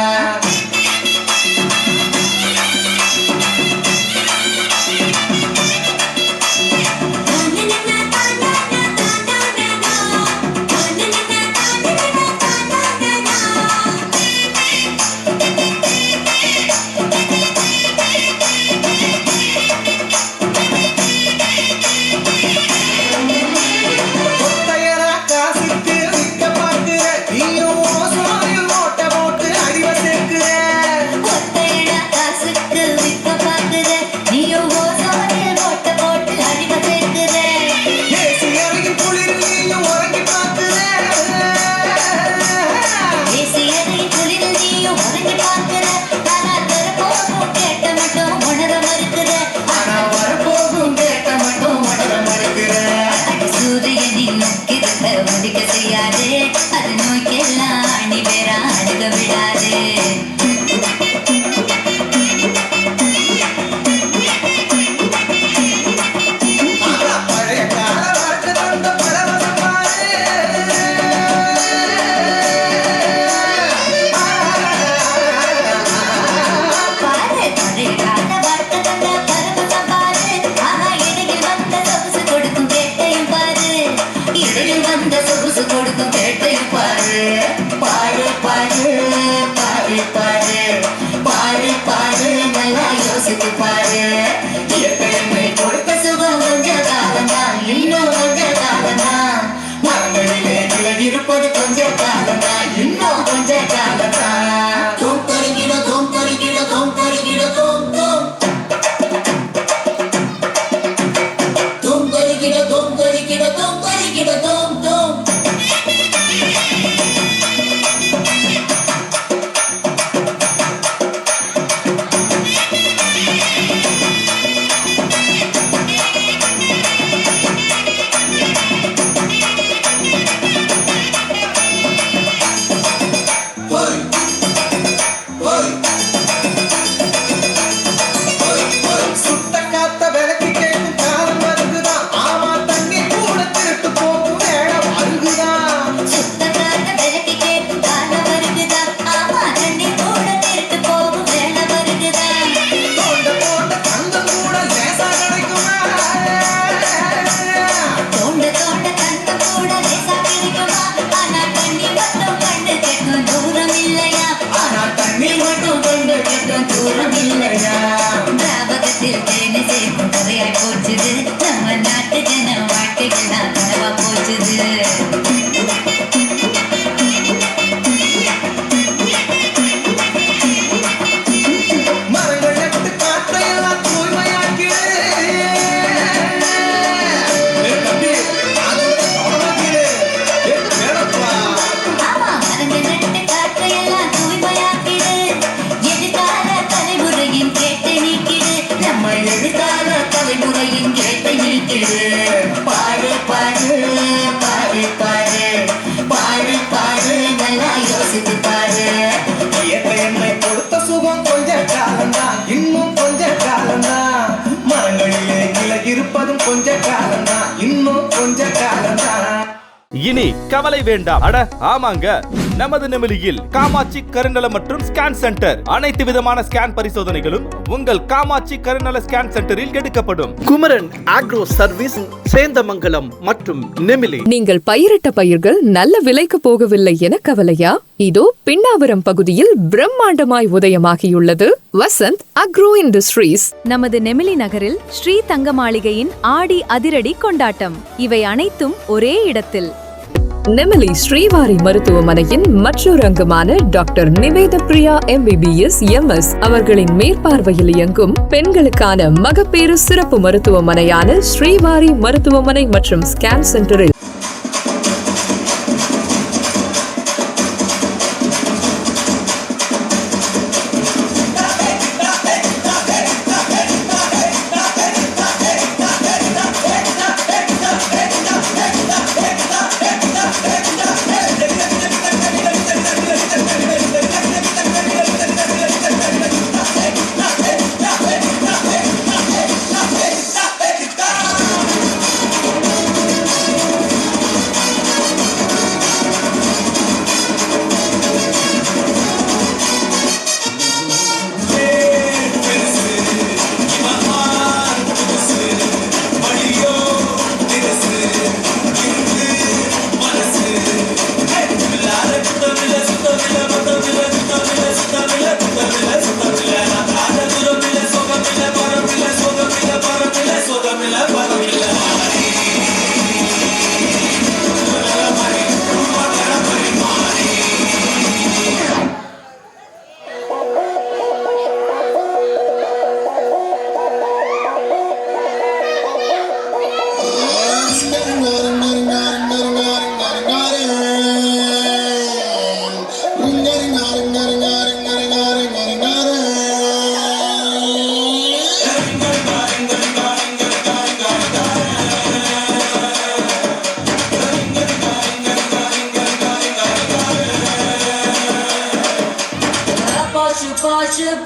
இருப்பது கொஞ்ச காலம்தான், இன்னும் கொஞ்ச காலம்தான். தோம் தருகிட தோம் தருகிட தோம் தருகிட தோம் தோம் தோம் தருகிட தோம் தருகிட தோம் தருகிட தோம் தோம். ருசித்து பாரு. இயற்கை என்னை கொடுத்த சுகம் கொஞ்ச காலம்தான், இன்னும் கொஞ்ச காலம்தான். மரங்களிலே கிளை இருப்பதும் கொஞ்ச காலம்தான், இன்னும் கொஞ்ச காலம்தான். இனி கவலை வேண்டாம். அட ஆமாங்க, நமது நெமிலியில் காமாட்சி கருநல மற்றும் ஸ்கேன் சென்டர். அனைத்து விதமான ஸ்கேன் பரிசோதனைகளும் உங்கள் காமாட்சி கருநல ஸ்கேன் சென்டரில் எடுக்கப்படும். குமரன் ஆக்ரோ சர்வீஸ், சேந்தமங்கலம் மற்றும் நெமிலி. நீங்கள் பயிரிட்ட பயிர்கள் நல்ல விலைக்கு போகவில்லை என கவலையா? இதோ பின்னாவரம் பகுதியில் பிரம்மாண்டமாய் உதயமாகியுள்ளது வசந்த் அக்ரோ இண்டஸ்ட்ரீஸ். நமது நெமிலி நகரில் ஸ்ரீ தங்க மாளிகையின் ஆடி அதிரடி கொண்டாட்டம். இவை அனைத்தும் ஒரே இடத்தில். நெமிலி ஸ்ரீவாரி மருத்துவமனையின் மற்றொரு அங்கமான டாக்டர் நிவேத பிரியா MBBS MS அவர்களின் மேற்பார்வையில் இயங்கும் பெண்களுக்கான மகப்பேறு சிறப்பு மருத்துவமனையான ஸ்ரீவாரி மருத்துவமனை மற்றும் ஸ்கேன் சென்டரில்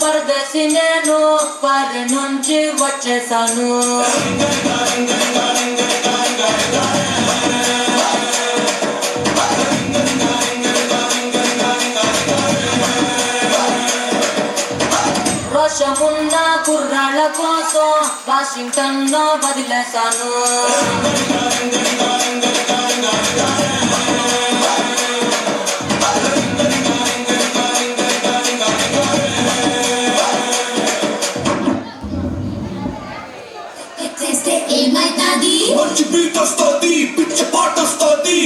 పరదసినేను పర నుంచి వచ్చేసాను. రోషమున్న కుర్రాళ్ళ కోసం వాషింగ్టన్ లో వదిలేసాను. మంచి బీట్ వస్తుంది, పిచ్చి పాట వస్తుంది.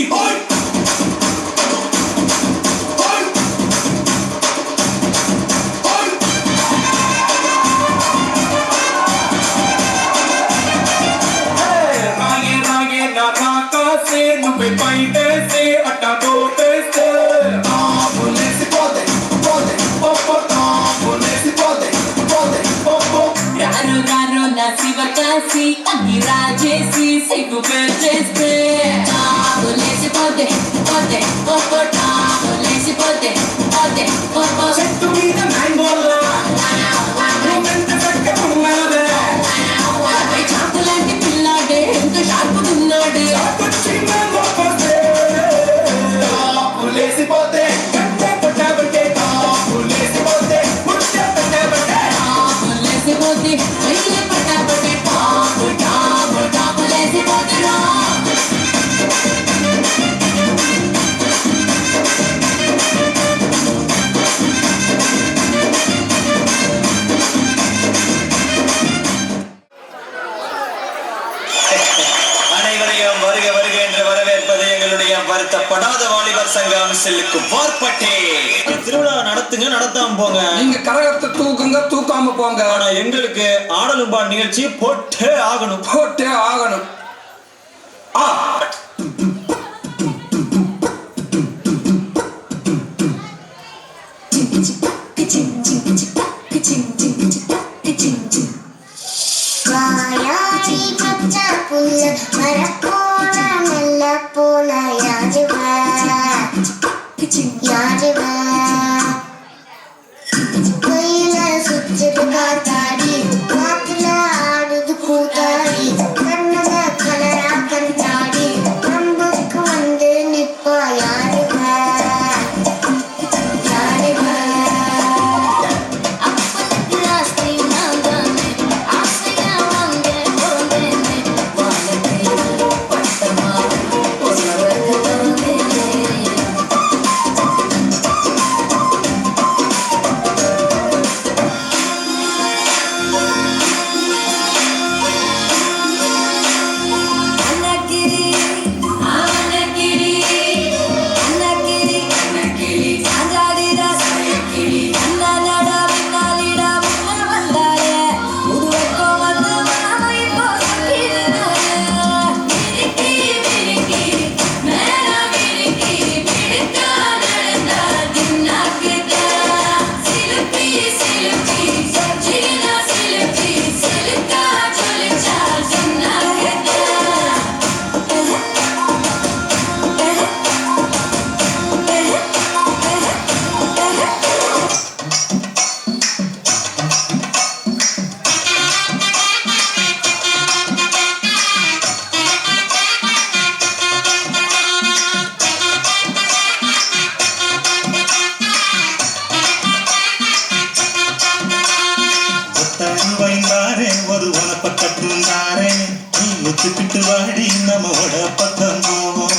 రాగే రాగే నా కాకాసే నువ్వే పైటేసే అట్టా దోటేసే లేసిపోతే పోతే పొప్పో లేసిపోతే పోతే పొప్పో. రాను రాను నా శివకాశి అన్ని రాజేసి సిగ్గు పెంచేస్తే లేసిపోతే పోతే పొప్పో లేసిపోతే పోతే పొప్పో. చెట్టు మీద మ్యాంగోలా చాకులాంటి పిల్లాడే ఎంత షార్పుకున్నాడే. లేసిపోతే పట్టాబట్టే లేసిపోతే లేసిపోతే పట్టాబట్టే టాపు లేసిపోతే రా. அனைவரையும் வருக வருக என்று வரவேற்பது எங்களுடைய வருத்தப்படாத வாலிபர் சங்கம் செல்லுக்கு வார்பட்டே. திருவிழா நடத்துங்க, நடத்தாம போங்க. நீங்க கரகத்தை தூக்குங்க, தூக்காம போங்க. ஆனா எங்களுக்கு ஆடலும்பா நிகழ்ச்சி போட்டே ஆகணும், போட்டே ஆகணும். வாயாடி பச்சை புல்ல மரப்போல மெல்ல போல யாருவ யாருவ கையில சுத்துது காத்தாடி காத்துல ஆடுது கூத்தாடி கண்ணத கலரா கண்டாடி நம்புக்கு வந்து நிப்பா யாருவ ஒரு உனப்பக்கட்டும் தாரே நீ ஒத்துக்கிட்டு வாடி நம்மோட பக்கம் போவோம்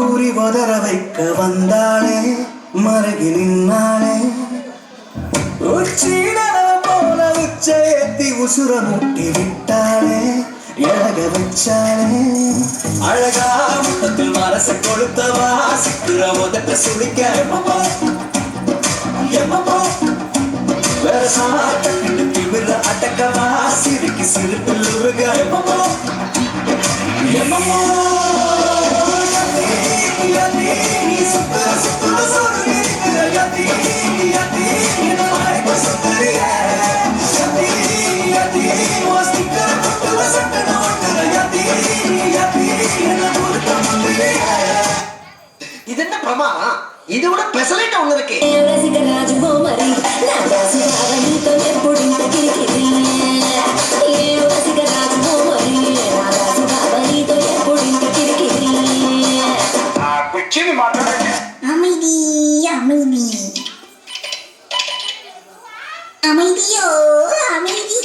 ஊறி வதர வைக்க வந்தாளே மருகி நின்னாளே உச்சிடல போல உச்சேத்தி உசுர முட்டி விட்டாளே இழக வச்சாளே அழகா முட்டத்தில் மரச கொளுத்தவா சிக்குற உதட்ட சுழிக்க வேற சாப்பிட்டு திமிர அடக்கவா சிரிக்கு சிரிப்பில் உருக இது என்ன பிரமாதம்? இது விட பெசலைட் ஒண்ணு இருக்கு. அமைதி அமைதி அமைதியோ அமைதி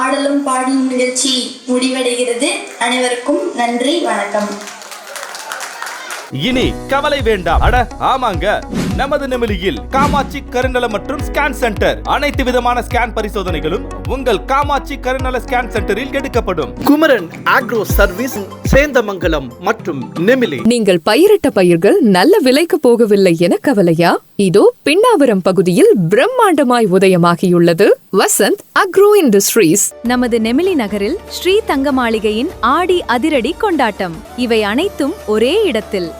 ஆடலும் பாடலும் நிகழ்ச்சி முடிவடைகிறது. அனைவருக்கும் நன்றி, வணக்கம். இனி கவலை வேண்டாம். அட ஆமாங்க, நமது நெமிலியில் காமாட்சி கருநல மற்றும் ஸ்கேன் சென்டர். அனைத்து விதமான ஸ்கேன் பரிசோதனைகளும் உங்கள் காமாட்சி கருநல ஸ்கேன் சென்டரில் எடுக்கப்படும். குமரன் ஆக்ரோ சர்வீஸ், சேந்தமங்கலம் மற்றும் நெமிலி. நீங்கள் பயிரிட்ட பயிர்கள் நல்ல விலைக்கு போகவில்லை என கவலையா? இதோ பின்னாவரம் பகுதியில் பிரம்மாண்டமாய் உதயமாகியுள்ளது வசந்த் அக்ரோ இண்டஸ்ட்ரீஸ். நமது நெமிலி நகரில் ஸ்ரீ தங்க மாளிகையின் ஆடி அதிரடி கொண்டாட்டம். இவை அனைத்தும் ஒரே இடத்தில்.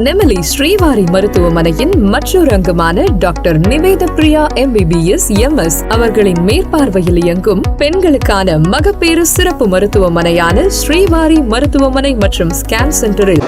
நெமிலி ஸ்ரீவாரி மருத்துவமனையின் மற்றொரு அங்கமான டாக்டர் நிவேத பிரியா MBBS MS அவர்களின் மேற்பார்வையில் இயங்கும் பெண்களுக்கான மகப்பேறு சிறப்பு மருத்துவமனையான ஸ்ரீவாரி மருத்துவமனை மற்றும் ஸ்கேன் சென்டரில்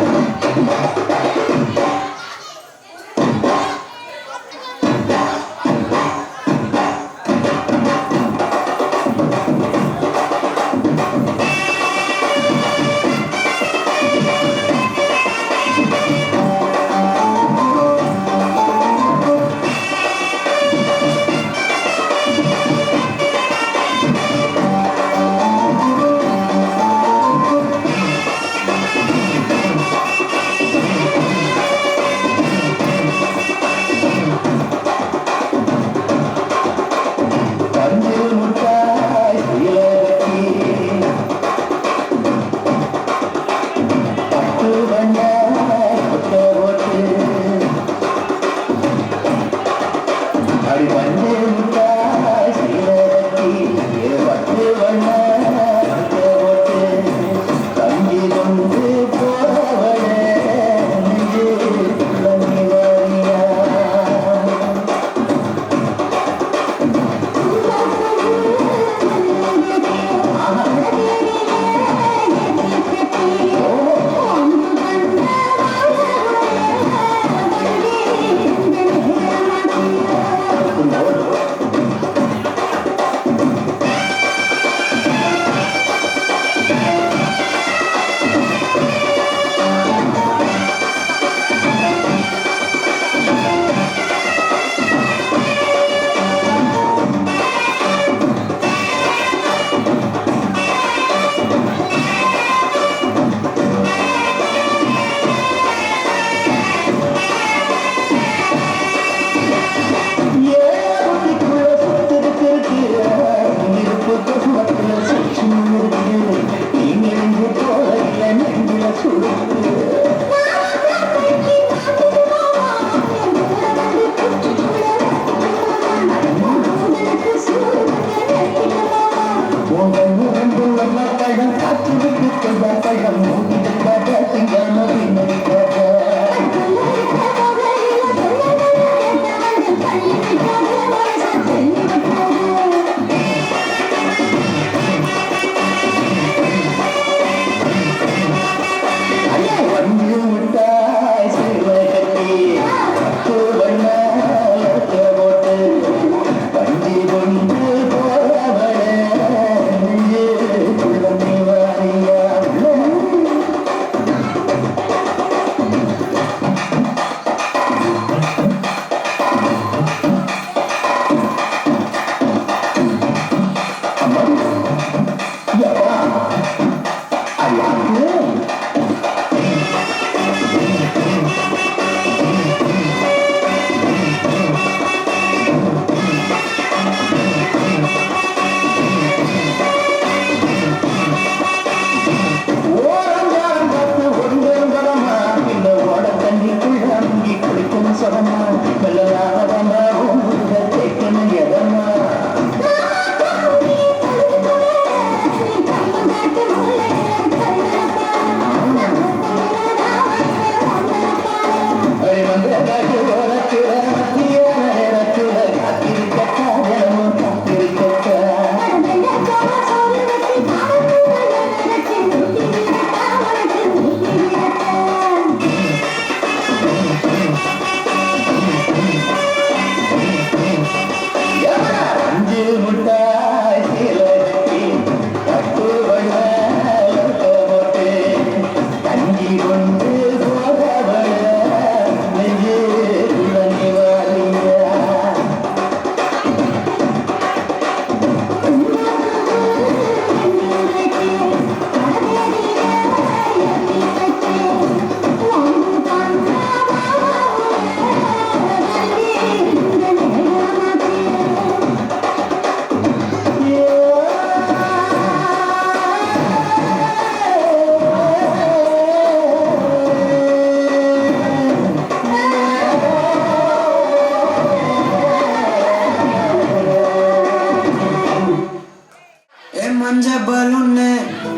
பலூன்னு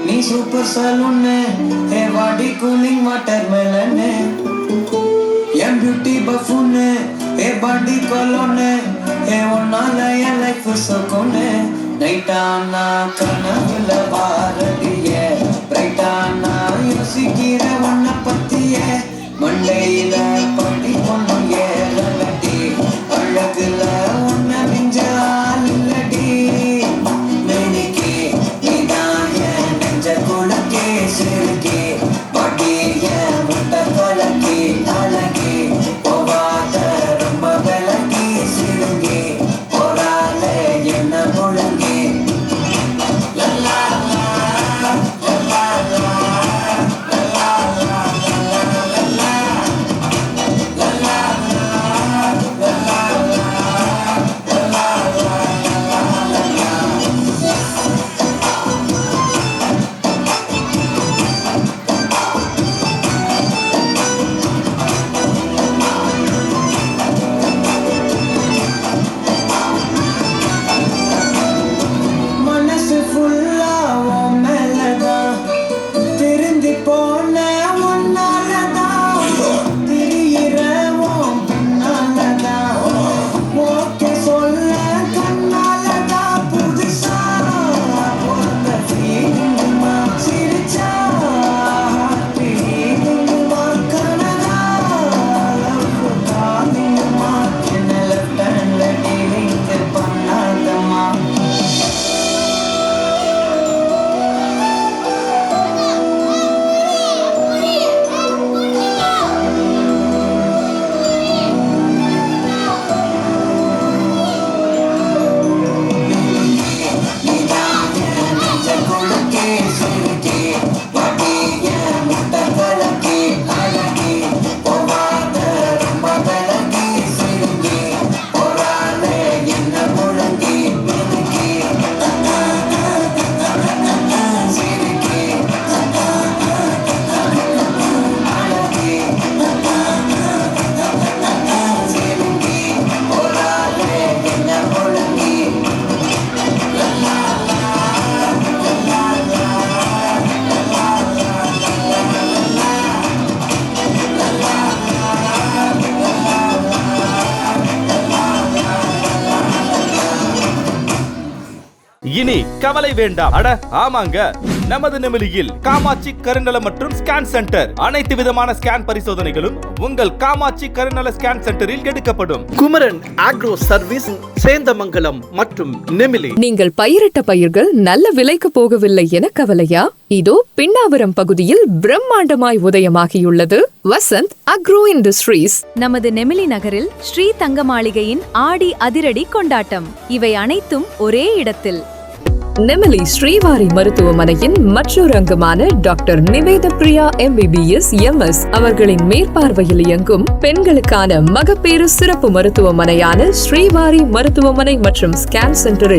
நீ சூப்பர் சலூன்னு ஹே வாடி கூலிங் வாட்டர் மெலன்னு என் பியூட்டி பஃபூன்னு ஹே பாடி கொலோன்னு ஹே ஒன்னால என் லைஃப் சொக்கோன்னு நைட்டானா கனவுல பாரதிய பிரைட்டானா யோசிக்கிற ஒன்ன பத்திய மண்டையில படி பொண்ணும் ஏறலடி அழகுல ஒன்ன மிஞ்ச ஆள் இல்லடி மேனிக்கு நீதான் என் நெஞ்ச குளக்கே சிறுகே பாட்டிய முட்டை கொலக்கி அழகி போவாத ரொம்ப விளக்கி சிறுகே போரால என்ன முழங்கி மனசு ஃபுல்லா உன் மேலதான் திருந்தி போன உன்னாலதான் திரியிற உன் பின்னாலதான் ஓகே சொல்ல கண்ணாலதான் புதுசா பிறந்த ஃபீலிங்குமா சிரிச்சா ஃபீலிங்குமா கனதா லவ் காலிங்குமா என்ன லெஃப்ட் ஹேண்ட்ல டீலிங் பண்ணாதம்மா இனி கவலை வேண்டாம். அட ஆமாங்க, நமது நெமிலியில் காமாட்சி கருநல மற்றும் ஸ்கேன் சென்டர். அனைத்து விதமான ஸ்கேன் பரிசோதனைகளும் உங்கள் காமாட்சி கருநல ஸ்கேன் சென்டரில் எடுக்கப்படும். குமரன் ஆக்ரோ சர்வீஸ் சேந்தமங்கலம் மற்றும் நெமிலி. நீங்கள் பயிரிட்ட பயிர்கள் நல்ல விலைக்கு போகவில்லை என கவலையா? இதோ பின்னாவரம் பகுதியில் பிரம்மாண்டமாய் உதயமாகியுள்ளது வசந்த் அக்ரோ இண்டஸ்ட்ரீஸ். நமது நெமிலி நகரில் ஸ்ரீ தங்க மாளிகையின் ஆடி அதிரடி கொண்டாட்டம். இவை அனைத்தும் ஒரே இடத்தில். நெமிலி ஸ்ரீவாரி மருத்துவமனையின் மற்றொரு அங்கமான டாக்டர் நிவேத பிரியா MBBS MS அவர்களின் மேற்பார்வையில் இயங்கும் பெண்களுக்கான மகப்பேறு சிறப்பு மருத்துவமனையான ஸ்ரீவாரி மருத்துவமனை மற்றும் ஸ்கேன் சென்டரில்